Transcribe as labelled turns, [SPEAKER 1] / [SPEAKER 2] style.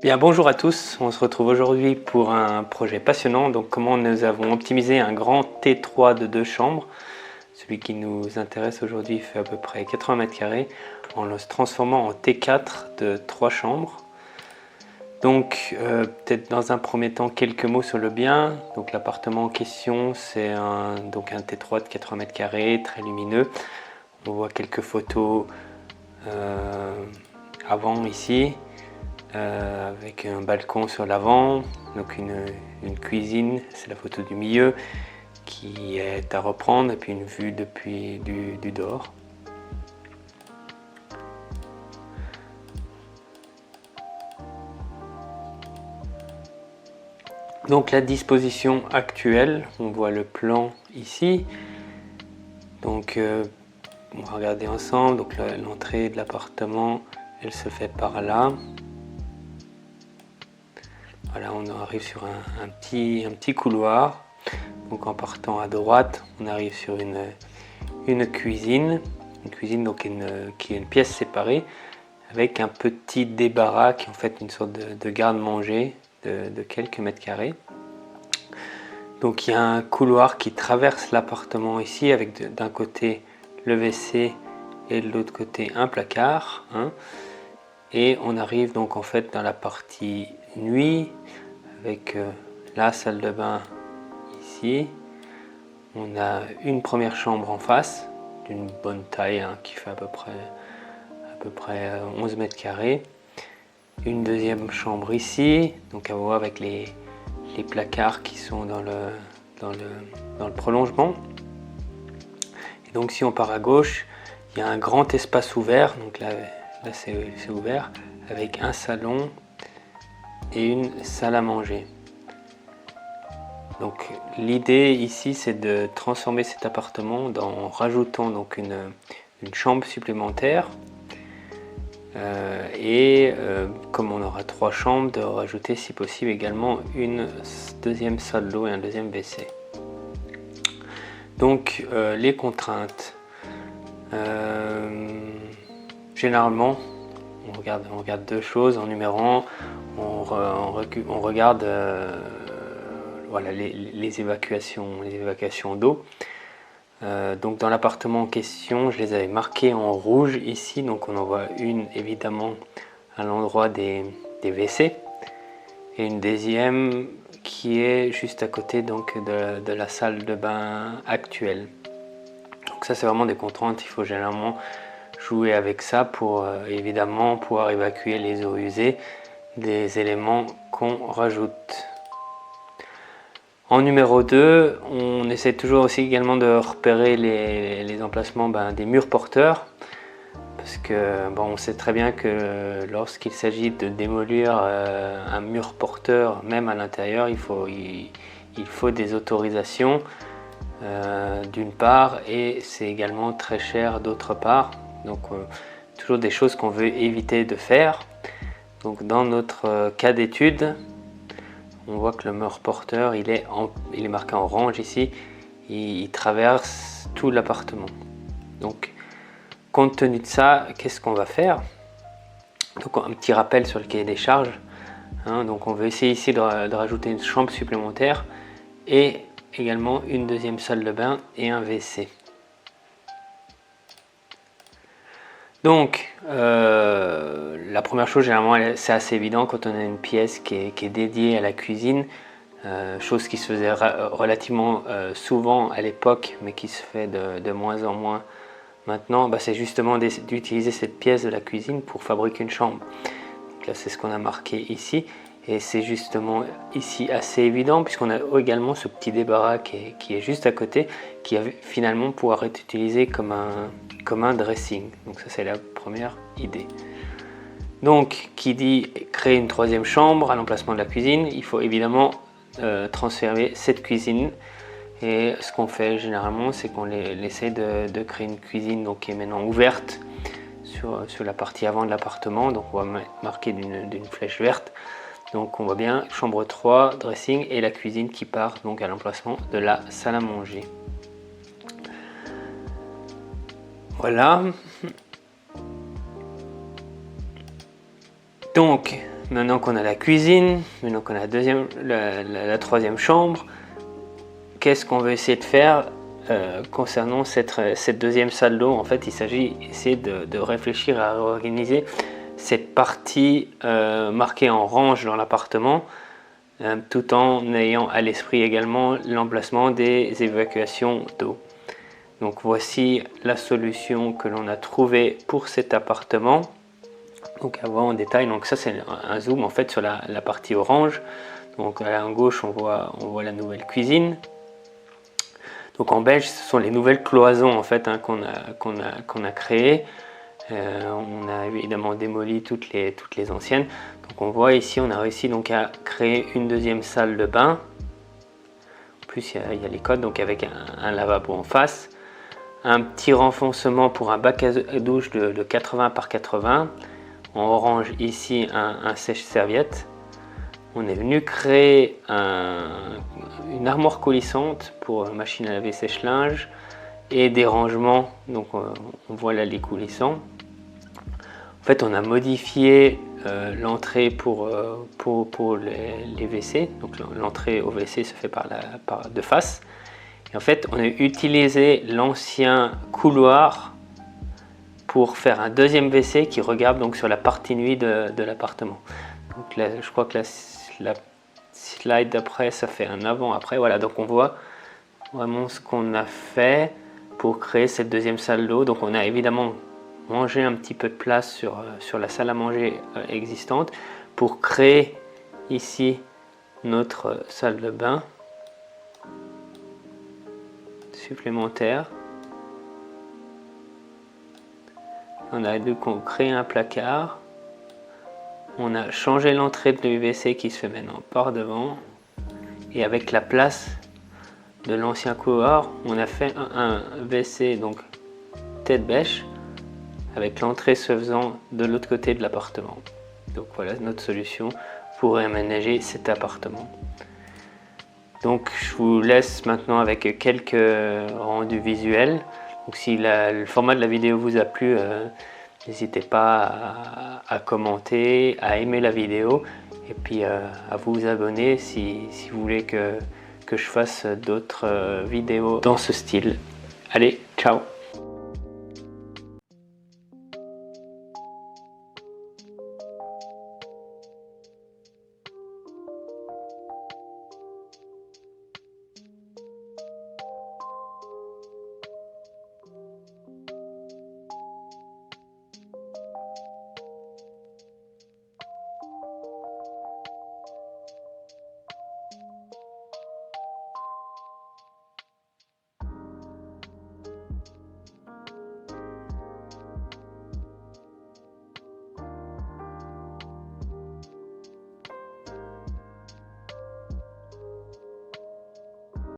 [SPEAKER 1] Bien, bonjour à tous, on se retrouve aujourd'hui pour un projet passionnant. Donc, comment nous avons optimisé un grand T3 de 2 chambres. Celui qui nous intéresse aujourd'hui fait à peu près 80 mètres carrés en le transformant en T4 de 3 chambres. Donc, peut-être dans un premier temps quelques mots sur le bien. Donc, l'appartement en question, c'est un T3 de 80 mètres carrés, très lumineux. On voit quelques photos avant ici. Avec un balcon sur l'avant, donc une cuisine, c'est la photo du milieu qui est à reprendre, et puis une vue depuis du dehors. Donc la disposition actuelle, on voit le plan ici. Donc on va regarder ensemble. Donc l'entrée de l'appartement, elle se fait par là. Voilà, on arrive sur un petit couloir. Donc en partant à droite, on arrive sur une cuisine. Une cuisine donc qui est une pièce séparée avec un petit débarras qui est en fait une sorte de garde-manger de quelques mètres carrés. Donc il y a un couloir qui traverse l'appartement ici avec d'un côté le WC et de l'autre côté un placard. Et on arrive donc en fait dans la partie nuit avec la salle de bain ici. On a une première chambre en face d'une bonne taille qui fait à peu près 11 mètres carrés. Une deuxième chambre ici, donc à voir avec les placards qui sont dans le prolongement. Et donc si on part à gauche, il y a un grand espace ouvert, donc là c'est ouvert, avec un salon et une salle à manger. Donc l'idée ici c'est de transformer cet appartement en rajoutant donc une chambre supplémentaire comme on aura 3 chambres, de rajouter si possible également une deuxième salle d'eau et un deuxième WC. Donc les contraintes, généralement on regarde deux choses en numérant. On regarde voilà, les évacuations d'eau. Donc dans l'appartement en question, je les avais marqués en rouge ici. Donc on en voit une évidemment à l'endroit des WC et une deuxième qui est juste à côté donc de la salle de bain actuelle. Donc ça c'est vraiment des contraintes, il faut généralement jouer avec ça pour évidemment pouvoir évacuer les eaux usées des éléments qu'on rajoute. En numéro 2, on essaie toujours aussi également de repérer les emplacements des murs porteurs, parce que bon, on sait très bien que lorsqu'il s'agit de démolir un mur porteur, même à l'intérieur, il faut des autorisations d'une part, et c'est également très cher d'autre part. Donc toujours des choses qu'on veut éviter de faire. Donc dans notre cas d'étude, on voit que le mur porteur il est marqué en orange ici, il traverse tout l'appartement. Donc compte tenu de ça, qu'est-ce qu'on va faire? Donc un petit rappel sur le cahier des charges. Donc on veut essayer ici de rajouter une chambre supplémentaire et également une deuxième salle de bain et un WC. Donc la première chose, généralement c'est assez évident quand on a une pièce qui est dédiée à la cuisine, chose qui se faisait relativement souvent à l'époque mais qui se fait de moins en moins maintenant, c'est justement d'utiliser cette pièce de la cuisine pour fabriquer une chambre. Donc là c'est ce qu'on a marqué ici, et c'est justement ici assez évident puisqu'on a également ce petit débarras qui est juste à côté, qui va finalement pouvoir être utilisé comme un dressing. Donc ça c'est la première idée. Donc qui dit créer une troisième chambre à l'emplacement de la cuisine, il faut évidemment transférer cette cuisine. Et ce qu'on fait généralement, c'est qu'on essaie de créer une cuisine donc, qui est maintenant ouverte sur la partie avant de l'appartement. Donc on va marquer d'une flèche verte. Donc on voit bien chambre 3, dressing et la cuisine qui part donc à l'emplacement de la salle à manger. Voilà. Donc maintenant qu'on a la cuisine, maintenant qu'on a la troisième chambre, qu'est-ce qu'on veut essayer de faire concernant cette deuxième salle d'eau? En fait, il s'agit d'essayer de réfléchir à réorganiser cette partie marquée en range dans l'appartement, tout en ayant à l'esprit également l'emplacement des évacuations d'eau. Donc voici la solution que l'on a trouvée pour cet appartement. Donc à voir en détail, donc ça c'est un zoom en fait sur la partie orange. Donc à gauche on voit la nouvelle cuisine. Donc en beige ce sont les nouvelles cloisons en fait qu'on a créées. On a évidemment démoli toutes les anciennes. Donc on voit ici on a réussi donc à créer une deuxième salle de bain. En plus il y a les codes donc avec un lavabo en face. Un petit renfoncement pour un bac à douche de 80 par 80. En orange ici un sèche-serviette. On est venu créer une armoire coulissante pour machine à laver sèche-linge et des rangements. Donc on voit là les coulissants. En fait on a modifié l'entrée pour les WC. Donc l'entrée au WC se fait de face. Et en fait, on a utilisé l'ancien couloir pour faire un deuxième WC qui regarde donc sur la partie nuit de l'appartement. Donc là, je crois que la slide d'après, ça fait un avant-après. Voilà, donc on voit vraiment ce qu'on a fait pour créer cette deuxième salle d'eau. Donc on a évidemment mangé un petit peu de place sur la salle à manger existante pour créer ici notre salle de bain supplémentaire. On a créé un placard. On a changé l'entrée de l'UVC qui se fait maintenant par devant. Et avec la place de l'ancien couloir, on a fait un WC donc tête bêche avec l'entrée se faisant de l'autre côté de l'appartement. Donc voilà notre solution pour réaménager cet appartement. Donc je vous laisse maintenant avec quelques rendus visuels. Donc si le format de la vidéo vous a plu, n'hésitez pas à commenter, à aimer la vidéo et puis à vous abonner si vous voulez que je fasse d'autres vidéos dans ce style. Allez, ciao!